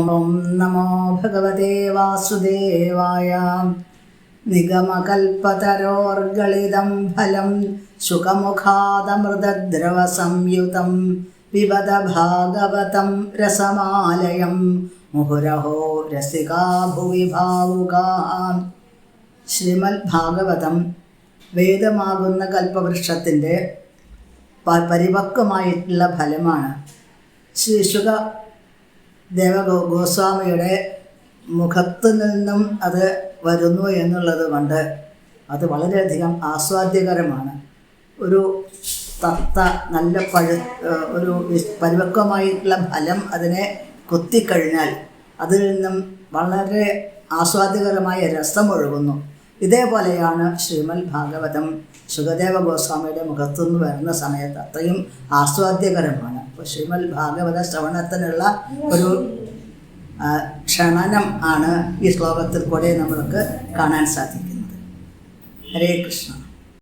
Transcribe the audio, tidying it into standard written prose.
ഓം നമോ ഭഗവതേ വാസുദേവായ. നിഗമകൽപതരോർഗളിതം ഫലം ശുകമുഖാദമൃതദ്രവസംയുതം പിബത ഭാഗവതം രസമാലയം മുഹുരഹോ രസികാ ഭുവി ഭാവുകാഃ. ശ്രീമദ് ഭാഗവതം വേദമാകുന്ന കൽപ്പവൃക്ഷത്തിൻ്റെ പരിപക്വമായിട്ടുള്ള ഫലമാണ്. ശ്രീ ശുക ഗോസ്വാമിയുടെ മുഖത്തു നിന്നും അത് വരുന്നു എന്നുള്ളത് കൊണ്ട് അത് വളരെയധികം ആസ്വാദ്യകരമാണ്. ഒരു തത്ത നല്ല ഒരു പരിപക്വമായിട്ടുള്ള ഫലം അതിനെ കൊത്തിക്കഴിഞ്ഞാൽ അതിൽ നിന്നും വളരെ ആസ്വാദ്യകരമായ രസമൊഴുകുന്നു. ഇതേപോലെയാണ് ശ്രീമദ് ഭാഗവതം ശുകദേവ ഗോസ്വാമിയുടെ മുഖത്തുനിന്ന് വരുന്ന സമയത്ത് അത്രയും ആസ്വാദ്യകരമാണ്. അപ്പോൾ ശ്രീമദ് ഭാഗവത ശ്രവണത്തിനുള്ള ഒരു ക്ഷണനം ആണ് ഈ ശ്ലോകത്തിൽ കൂടെ നമ്മൾക്ക് കാണാൻ സാധിക്കുന്നത്. ഹരേ കൃഷ്ണ.